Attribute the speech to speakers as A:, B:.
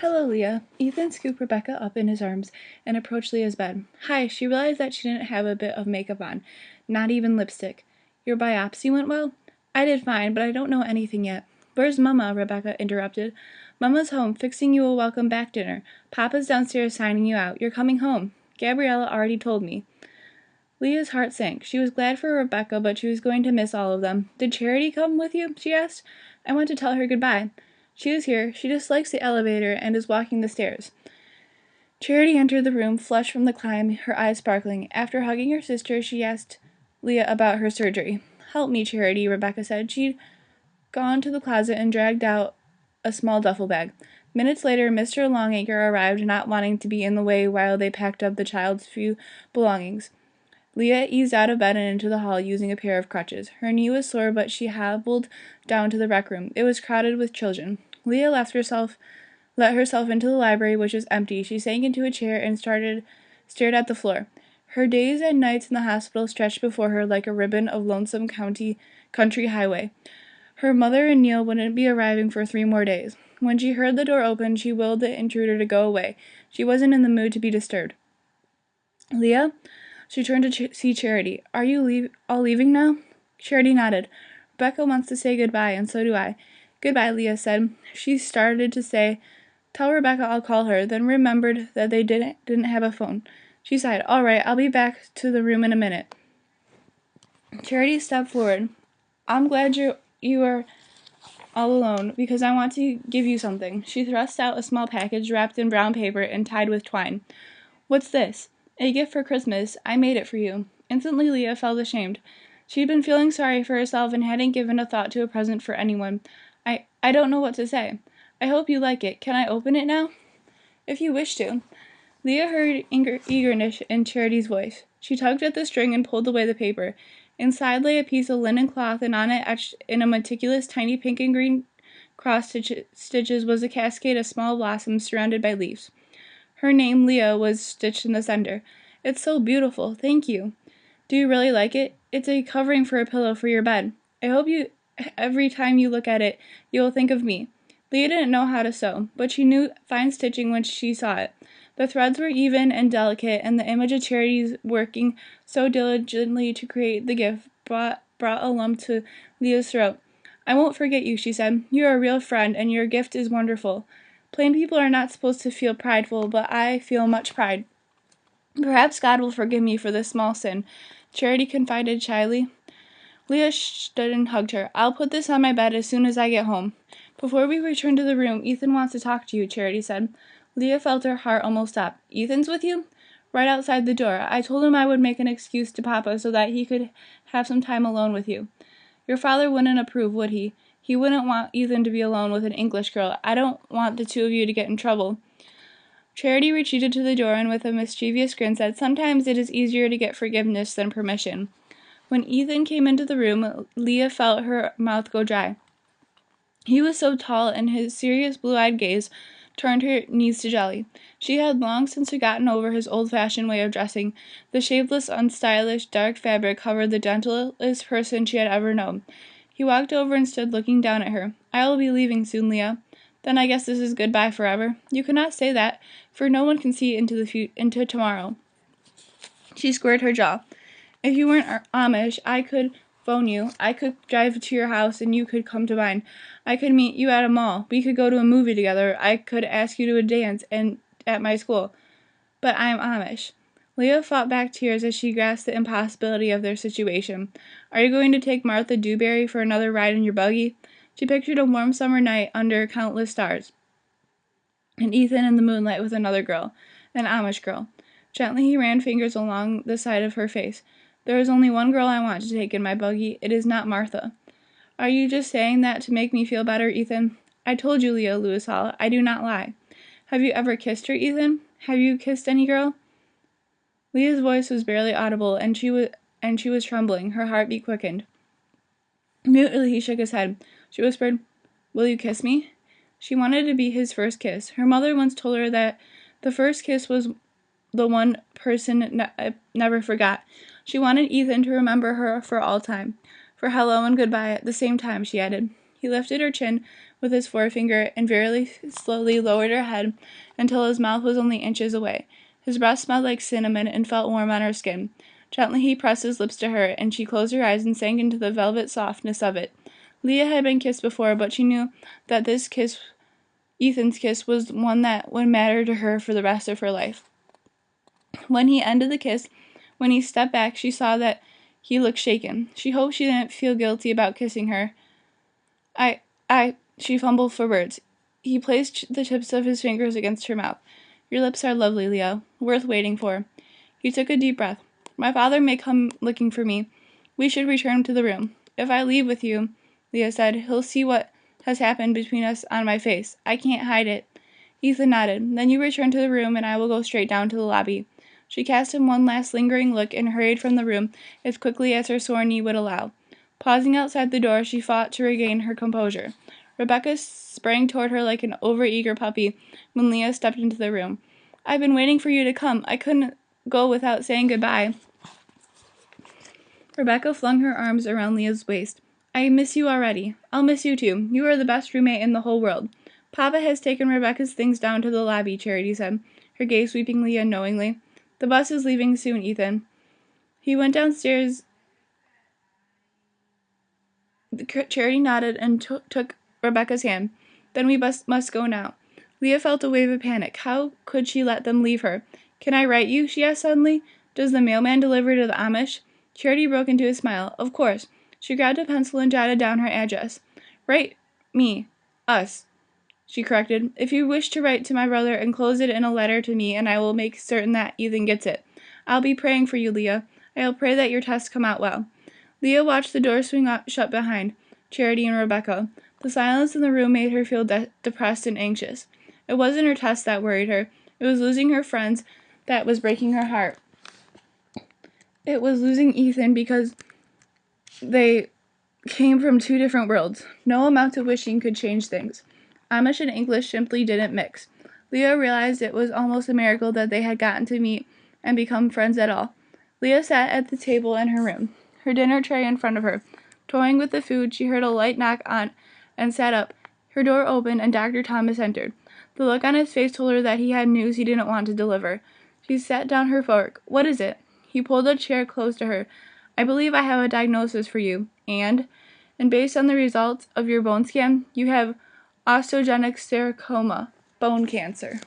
A: Hello, Leah. Ethan scooped Rebecca up in his arms and approached Leah's bed. Hi, she realized that she didn't have a bit of makeup on, not even lipstick. Your biopsy went well? I did fine, but I don't know anything yet. Where's Mama? Rebecca interrupted. Mama's home, fixing you a welcome back dinner. Papa's downstairs signing you out. You're coming home. Gabriella already told me. Leah's heart sank. She was glad for Rebecca, but she was going to miss all of them. Did Charity come with you? She asked. I went to tell her goodbye. She is here. She dislikes the elevator and is walking the stairs. Charity entered the room, flushed from the climb, her eyes sparkling. After hugging her sister, she asked Leah about her surgery. Help me, Charity, Rebecca said. She'd gone to the closet and dragged out a small duffel bag. Minutes later, Mr. Longacre arrived, not wanting to be in the way while they packed up the child's few belongings. Leah eased out of bed and into the hall using a pair of crutches. Her knee was sore, but she hobbled down to the rec room. It was crowded with children. Leah let herself into the library, which was empty. She sank into a chair and stared at the floor. Her days and nights in the hospital stretched before her like a ribbon of lonesome country highway. Her mother and Neil wouldn't be arriving for 3 more days. When she heard the door open, she willed the intruder to go away. She wasn't in the mood to be disturbed. Leah? She turned to see Charity. Are you all leaving now? Charity nodded. Rebecca wants to say goodbye, and so do I. Goodbye, Leah said. She started to say, tell Rebecca I'll call her, then remembered that they didn't have a phone. She sighed. All right, I'll be back to the room in a minute. Charity stepped forward. I'm glad you are all alone, because I want to give you something. She thrust out a small package wrapped in brown paper and tied with twine. What's this? A gift for Christmas. I made it for you. Instantly, Leah felt ashamed. She'd been feeling sorry for herself and hadn't given a thought to a present for anyone. I don't know what to say. I hope you like it. Can I open it now? If you wish to. Leah heard eagerness in Charity's voice. She tugged at the string and pulled away the paper. Inside lay a piece of linen cloth, and on it, etched in a meticulous tiny pink and green cross stitches, was a cascade of small blossoms surrounded by leaves. Her name, Leah, was stitched in the center. It's so beautiful. Thank you. Do you really like it? It's a covering for a pillow for your bed. I hope every time you look at it, you will think of me. Leah didn't know how to sew, but she knew fine stitching when she saw it. The threads were even and delicate, and the image of Charity's working so diligently to create the gift brought a lump to Leah's throat. I won't forget you, she said. You're a real friend, and your gift is wonderful. Plain people are not supposed to feel prideful, but I feel much pride. Perhaps God will forgive me for this small sin, Charity confided shyly. Leah stood and hugged her. I'll put this on my bed as soon as I get home. Before we return to the room, Ethan wants to talk to you, Charity said. Leah felt her heart almost stop. Ethan's with you? Right outside the door. I told him I would make an excuse to Papa so that he could have some time alone with you. Your father wouldn't approve, would he? He wouldn't want Ethan to be alone with an English girl. I don't want the two of you to get in trouble. Charity retreated to the door and with a mischievous grin said, Sometimes it is easier to get forgiveness than permission. When Ethan came into the room, Leah felt her mouth go dry. He was so tall, and his serious blue-eyed gaze turned her knees to jelly. She had long since forgotten over his old-fashioned way of dressing. The shapeless, unstylish, dark fabric covered the gentlest person she had ever known. He walked over and stood looking down at her. I will be leaving soon, Leah. Then I guess this is goodbye forever. You cannot say that, for no one can see into tomorrow. She squared her jaw. If you weren't Amish, I could phone you. I could drive to your house and you could come to mine. I could meet you at a mall. We could go to a movie together. I could ask you to a dance at my school. But I am Amish. Leah fought back tears as she grasped the impossibility of their situation. Are you going to take Martha Dewberry for another ride in your buggy? She pictured a warm summer night under countless stars, and Ethan in the moonlight with another girl, an Amish girl. Gently he ran fingers along the side of her face. There is only one girl I want to take in my buggy. It is not Martha. Are you just saying that to make me feel better, Ethan? I told you, Leah Lewis Hall. I do not lie. Have you ever kissed her, Ethan? Have you kissed any girl? Leah's voice was barely audible, and she was trembling. Her heartbeat quickened. Mutely he shook his head. She whispered, Will you kiss me? She wanted to be his first kiss. Her mother once told her that the first kiss was the one person never forgot. She wanted Ethan to remember her for all time. For hello and goodbye at the same time, she added. He lifted her chin with his forefinger and very slowly lowered her head until his mouth was only inches away. His breath smelled like cinnamon and felt warm on her skin. Gently he pressed his lips to her, and she closed her eyes and sank into the velvet softness of it. Leah had been kissed before, but she knew that this kiss, Ethan's kiss, was one that would matter to her for the rest of her life. When he ended the kiss, when he stepped back, she saw that he looked shaken. She hoped she didn't feel guilty about kissing her. She fumbled for words. He placed the tips of his fingers against her mouth. Your lips are lovely, Leah. Worth waiting for. He took a deep breath. My father may come looking for me. We should return to the room. If I leave with you, Leah said, he'll see what has happened between us on my face. I can't hide it. Ethan nodded. Then you return to the room, and I will go straight down to the lobby. She cast him one last lingering look and hurried from the room as quickly as her sore knee would allow. Pausing outside the door, she fought to regain her composure. Rebecca sprang toward her like an overeager puppy when Leah stepped into the room. I've been waiting for you to come. I couldn't go without saying goodbye. Rebecca flung her arms around Leah's waist. I miss you already. I'll miss you too. You are the best roommate in the whole world. Papa has taken Rebecca's things down to the lobby, Charity said, her gaze sweeping Leah knowingly. The bus is leaving soon, Ethan. He went downstairs. Charity nodded and took Rebecca's hand. Then we must go now. Leah felt a wave of panic. How could she let them leave her? Can I write you? She asked suddenly. Does the mailman deliver to the Amish? Charity broke into a smile. Of course. She grabbed a pencil and jotted down her address. Write me. Us. She corrected. If you wish to write to my brother, enclose it in a letter to me, and I will make certain that Ethan gets it. I'll be praying for you, Leah. I'll pray that your tests come out well. Leah watched the door swing shut behind Charity and Rebecca. The silence in the room made her feel depressed and anxious. It wasn't her tests that worried her. It was losing her friends that was breaking her heart. It was losing Ethan because they came from two different worlds. No amount of wishing could change things. Amish and English simply didn't mix. Leah realized it was almost a miracle that they had gotten to meet and become friends at all. Leah sat at the table in her room, her dinner tray in front of her. Toying with the food, she heard a light knock on and sat up. Her door opened and Dr. Thomas entered. The look on his face told her that he had news he didn't want to deliver. She set down her fork. What is it? He pulled a chair close to her. I believe I have a diagnosis for you, and based on the results of your bone scan, you have osteogenic sarcoma, bone cancer.